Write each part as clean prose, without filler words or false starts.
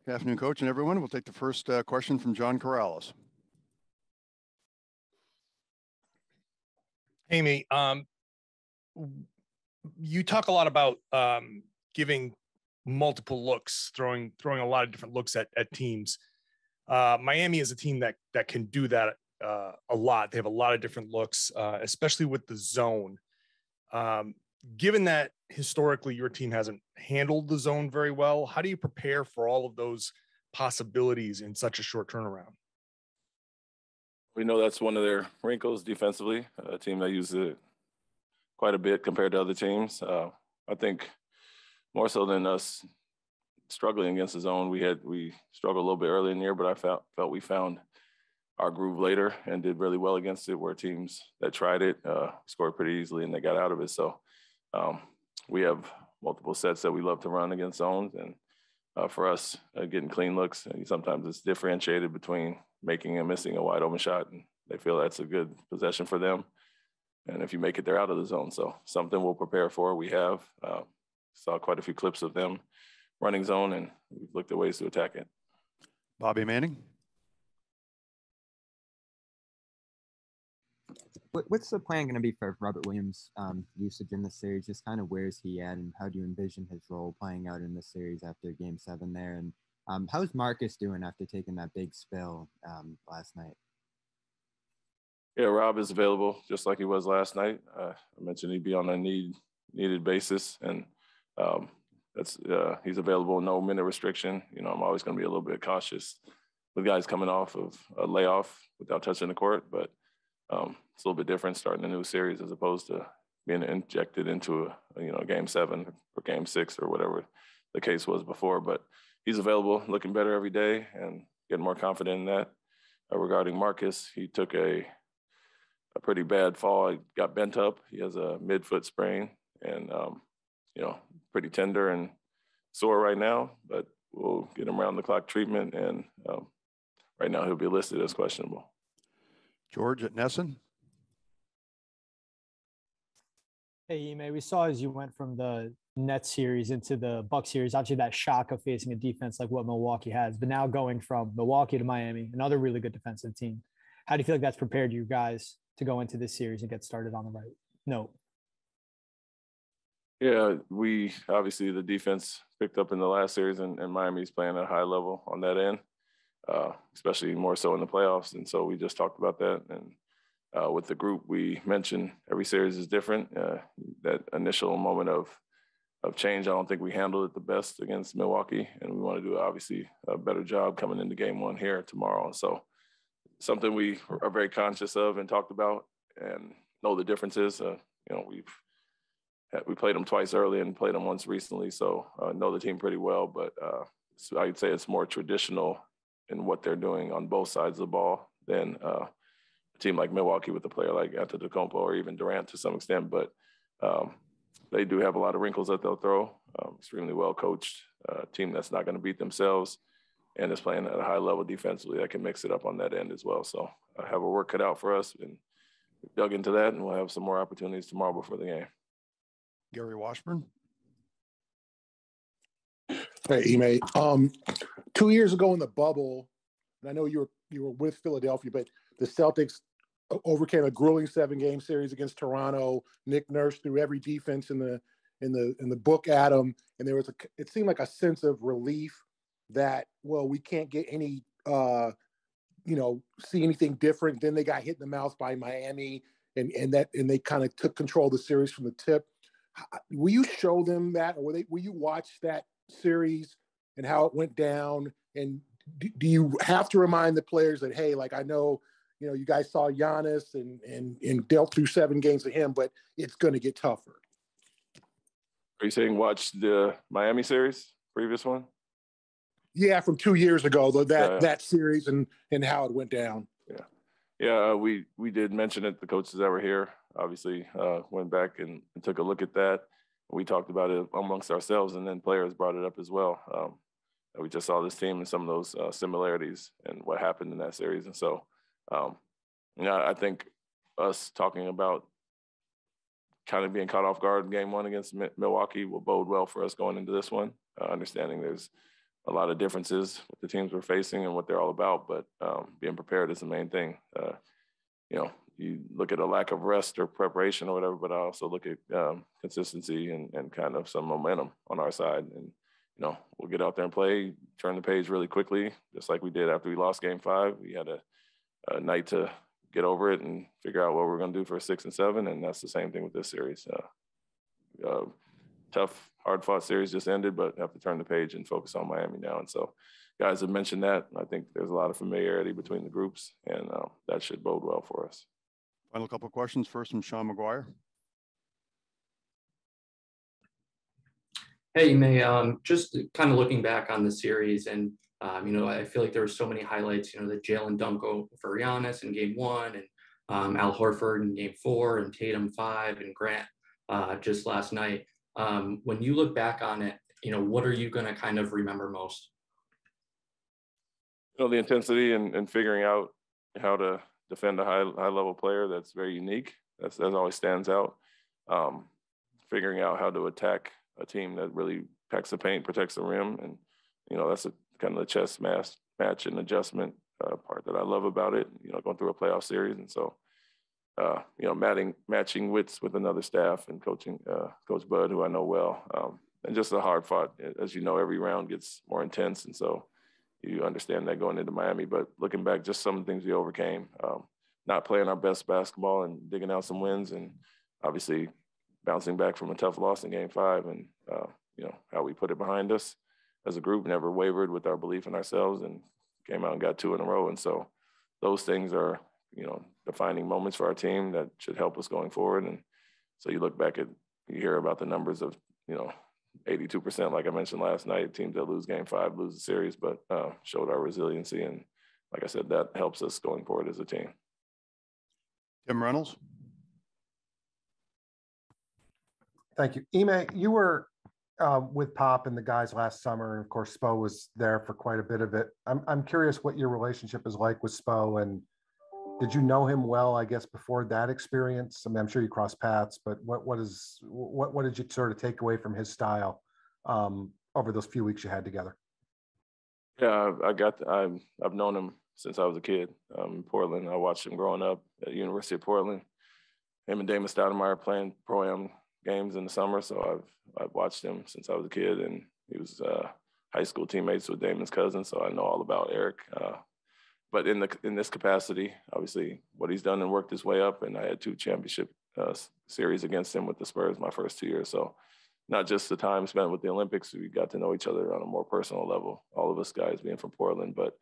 Good afternoon, Coach, and everyone. We'll take the first question from John Corrales. Amy, you talk a lot about giving multiple looks, throwing a lot of different looks at teams. Miami is a team that can do that a lot. They have a lot of different looks, especially with the zone. Given that historically your team hasn't handled the zone very well, how do you prepare for all of those possibilities in such a short turnaround? We know that's one of their wrinkles defensively, a team that uses it quite a bit compared to other teams. I think more so than us struggling against the zone, we struggled a little bit early in the year, but I felt we found our groove later and did really well against it, where teams that tried it scored pretty easily and they got out of it. So we have multiple sets that we love to run against zones, and for us, getting clean looks, and sometimes it's differentiated between making and missing a wide open shot, and they feel that's a good possession for them. And if you make it, they're out of the zone. So something we'll prepare for. We have saw quite a few clips of them running zone, and we've looked at ways to attack it. Bobby Manning. What's the plan going to be for Robert Williams' usage in this series? Just kind of where is he at, and how do you envision his role playing out in this series after Game 7 there? And how's Marcus doing after taking that big spill last night? Yeah, Rob is available just like he was last night. I mentioned he'd be on a needed basis, and he's available, no minute restriction. You know, I'm always going to be a little bit cautious with guys coming off of a layoff without touching the court, but it's a little bit different starting a new series as opposed to being injected into a Game 7 or Game 6 or whatever the case was before. But he's available, looking better every day, and getting more confident in that. Regarding Marcus, he took a pretty bad fall. He got bent up. He has a midfoot sprain, and pretty tender and sore right now. But we'll get him around the clock treatment, and right now he'll be listed as questionable. George at Nesson. Hey, Ime, we saw as you went from the Nets series into the Bucks series, obviously that shock of facing a defense like what Milwaukee has, but now going from Milwaukee to Miami, another really good defensive team. How do you feel like that's prepared you guys to go into this series and get started on the right note? Yeah, we obviously the defense picked up in the last series, and Miami's playing at a high level on that end, especially more so in the playoffs. And so we just talked about that. And with the group, we mentioned every series is different. That initial moment of change, I don't think we handled it the best against Milwaukee, and we want to do obviously a better job coming into Game 1 here tomorrow. And so something we are very conscious of and talked about and know the differences. We played them twice early and played them once recently, so know the team pretty well. But so I'd say it's more traditional in what they're doing on both sides of the ball than a team like Milwaukee with a player like Antetokounmpo or even Durant to some extent. But they do have a lot of wrinkles that they'll throw. Extremely well coached team that's not going to beat themselves and is playing at a high level defensively that can mix it up on that end as well. So I have a work cut out for us, and we dug into that, and we'll have some more opportunities tomorrow before the game. Gary Washburn. Hey, Ime. 2 years ago in the bubble, and I know you were with Philadelphia, but the Celtics overcame a grueling 7-game series against Toronto. Nick Nurse threw every defense in the book at them, and it seemed like a sense of relief that, well, we can't get any see anything different. Then they got hit in the mouth by Miami, and they kind of took control of the series from the tip. Will you show them that, or will you watch that series and how it went down? And do you have to remind the players that, hey, like, I know, you guys saw Giannis and dealt through 7 games of him, but it's going to get tougher? Are you saying watch the Miami series, previous one? Yeah, from 2 years ago, that series and how it went down. Yeah, we did mention it. The coaches that were here obviously went back and took a look at that. We talked about it amongst ourselves, and then players brought it up as well. We just saw this team and some of those similarities and what happened in that series. And so, I think us talking about kind of being caught off guard in Game 1 against Milwaukee will bode well for us going into this one, understanding there's a lot of differences with the teams we're facing and what they're all about, but being prepared is the main thing. You look at a lack of rest or preparation or whatever, but I also look at consistency and kind of some momentum on our side. And, we'll get out there and play, turn the page really quickly, just like we did after we lost game 5. We had a night to get over it and figure out what we're going to do for 6 and 7. And that's the same thing with this series. Tough, hard-fought series just ended, but have to turn the page and focus on Miami now. And so guys have mentioned that. I think there's a lot of familiarity between the groups, and that should bode well for us. Final couple of questions. First from Sean McGuire. Hey, Ime, just kind of looking back on the series, and I feel like there were so many highlights. The Jalen dunk for Giannis in Game 1, and Al Horford in Game 4, and Tatum 5, and Grant just last night. When you look back on it, what are you going to kind of remember most? The intensity and figuring out how to defend a high level player that's very unique. That always stands out. Figuring out how to attack a team that really packs the paint, protects the rim, and that's kind of the chess match and adjustment part that I love about it. Going through a playoff series, and so matching wits with another staff and coaching Coach Bud, who I know well, and just a hard fought. As you know, every round gets more intense, and so you understand that going into Miami. But looking back, just some of the things we overcame, not playing our best basketball and digging out some wins, and obviously bouncing back from a tough loss in Game 5, and how we put it behind us as a group, never wavered with our belief in ourselves, and came out and got 2 in a row. And so those things are defining moments for our team that should help us going forward. And so you look back you hear about the numbers of 82%, like I mentioned last night, teams that lose Game 5 lose the series, but showed our resiliency, and like I said, that helps us going forward as a team. Tim Reynolds. Thank you. Ime, you were with Pop and the guys last summer, and of course Spo was there for quite a bit of it. I'm curious what your relationship is like with Spo, and did you know him well, I guess, before that experience? I mean, I'm sure you crossed paths, but what did you sort of take away from his style over those few weeks you had together? Yeah, I've known him since I was a kid in Portland. I watched him growing up at the University of Portland. Him and Damon Stoudemire playing pro-am games in the summer, so I've watched him since I was a kid, and he was high school teammates with Damon's cousin, so I know all about Eric. But in this capacity, obviously, what he's done and worked his way up, and I had 2 championship series against him with the Spurs my first 2 years. So not just the time spent with the Olympics, we got to know each other on a more personal level, all of us guys being from Portland, but,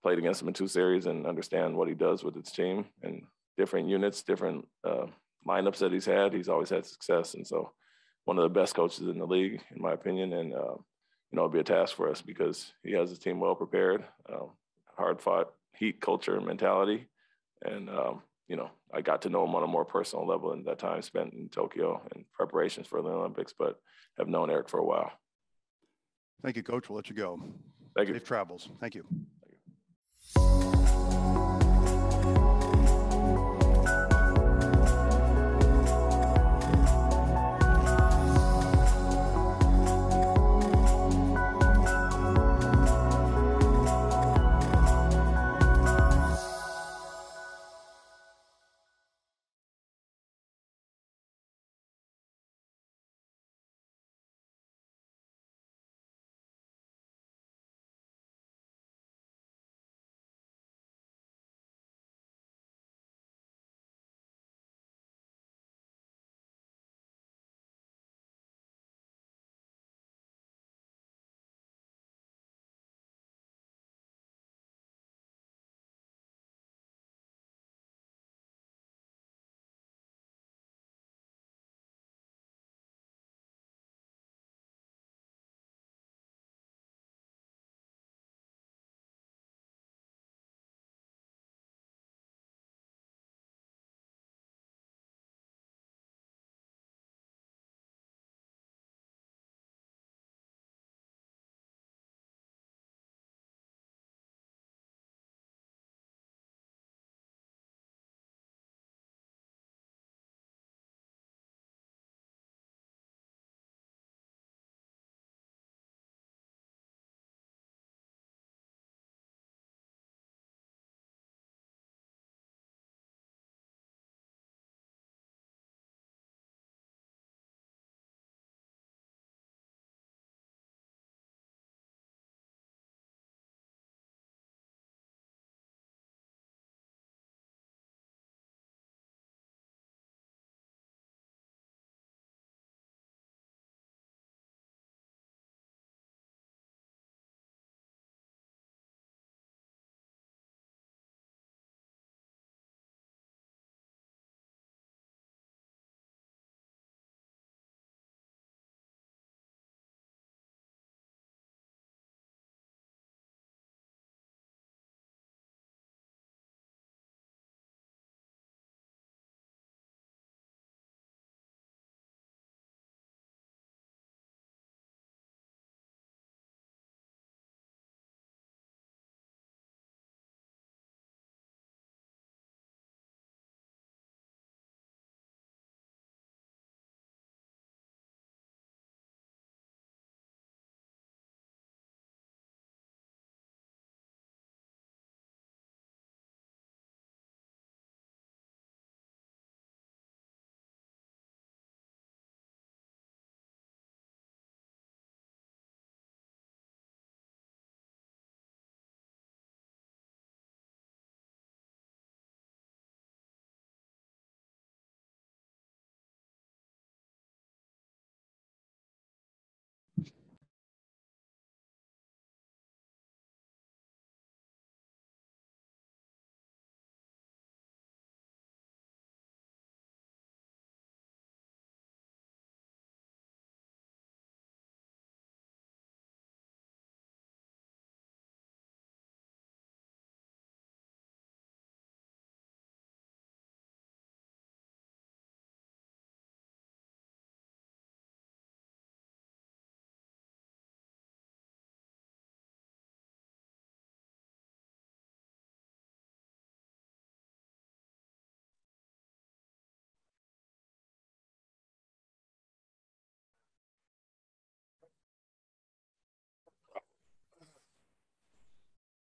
played against him in 2 series and understand what he does with his team and different units, different lineups that he's had. He's always had success. And so one of the best coaches in the league, in my opinion, and, it'll be a task for us because he has his team well prepared, hard fought, heat culture and mentality. And, I got to know him on a more personal level in that time spent in Tokyo and preparations for the Olympics, but have known Eric for a while. Thank you, Coach. We'll let you go. Thank you. Safe travels. Thank you.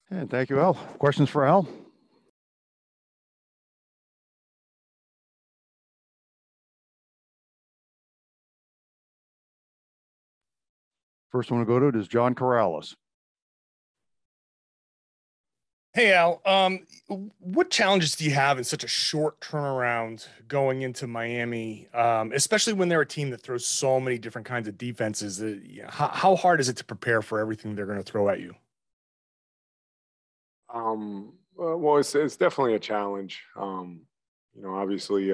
And thank you, Al. Questions for Al? First one to go to it is John Corrales. Hey, Al, what challenges do you have in such a short turnaround going into Miami, especially when they're a team that throws so many different kinds of defenses? How hard is it to prepare for everything they're going to throw at you? Well, it's definitely a challenge. Obviously,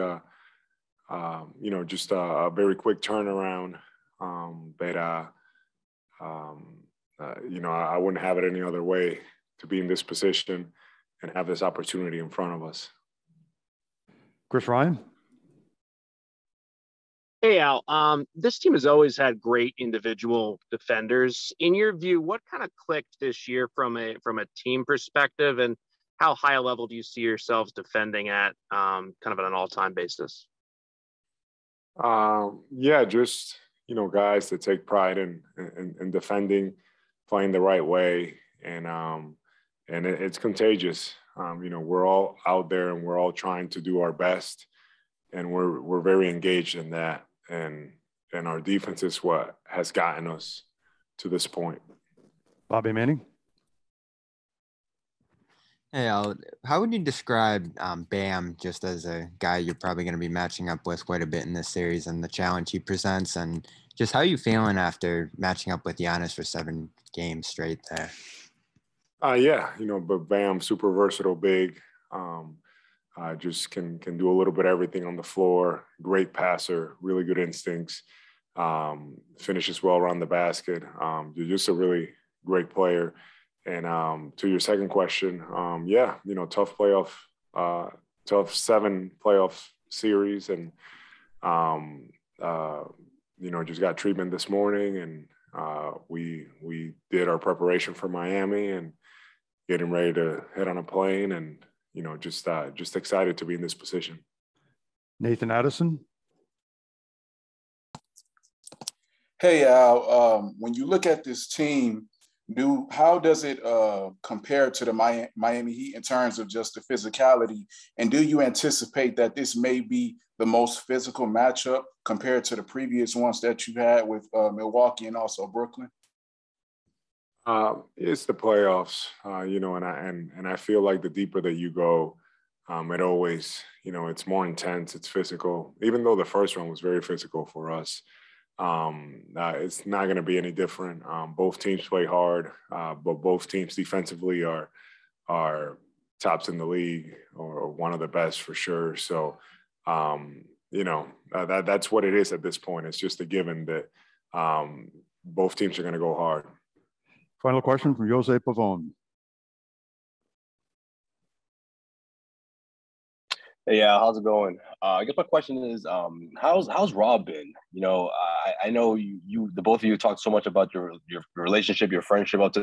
just a very quick turnaround. But I wouldn't have it any other way to be in this position and have this opportunity in front of us. Chris Ryan. Hey Al, this team has always had great individual defenders. In your view, what kind of clicked this year from a team perspective, and how high a level do you see yourselves defending at, kind of on an all-time basis? Just guys that take pride in defending, playing the right way, and it's contagious. We're all out there and we're all trying to do our best, and we're very engaged in that. And our defense is what has gotten us to this point. Bobby Manning. Hey, Al, how would you describe Bam just as a guy you're probably going to be matching up with quite a bit in this series and the challenge he presents, and just how are you feeling after matching up with Giannis for 7 games straight there? But Bam, super versatile, big, just can do a little bit of everything on the floor. Great passer, really good instincts, finishes well around the basket. You're just a really great player. And to your second question, tough 7 playoff series, and just got treatment this morning, and we did our preparation for Miami and getting ready to head on a plane, and just excited to be in this position. Nathan Addison. Hey Al, when you look at this team, how does it compare to the Miami Heat in terms of just the physicality? And do you anticipate that this may be the most physical matchup compared to the previous ones that you had with Milwaukee and also Brooklyn? It's the playoffs, and I feel like the deeper that you go, it always, it's more intense, it's physical. Even though the first round was very physical for us, it's not going to be any different. Both teams play hard, but both teams defensively are tops in the league, or one of the best for sure. So, that's what it is at this point. It's just a given that both teams are going to go hard. Final question from Jose Pavone. Hey, yeah, how's it going? I guess my question is, how's Rob been? I know the both of you talked so much about your relationship, your friendship. It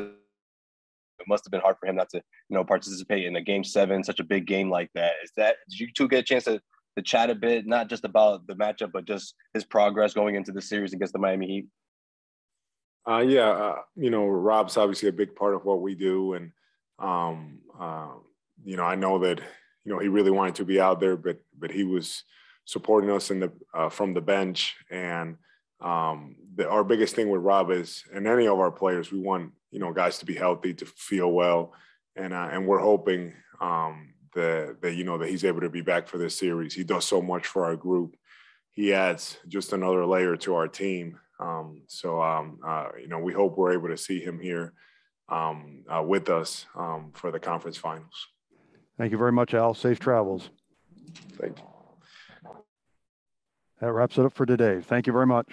must have been hard for him not to, participate in a Game 7, such a big game like that. Did you two get a chance to chat a bit, not just about the matchup, but just his progress going into the series against the Miami Heat? Rob's obviously a big part of what we do, and I know that he really wanted to be out there, but he was supporting us from the bench. And our biggest thing with Rob is, and any of our players, we want guys to be healthy, to feel well, and we're hoping that he's able to be back for this series. He does so much for our group. He adds just another layer to our team. We hope we're able to see him here with us for the conference finals. Thank you very much, Al. Safe travels. Thank you. That wraps it up for today. Thank you very much.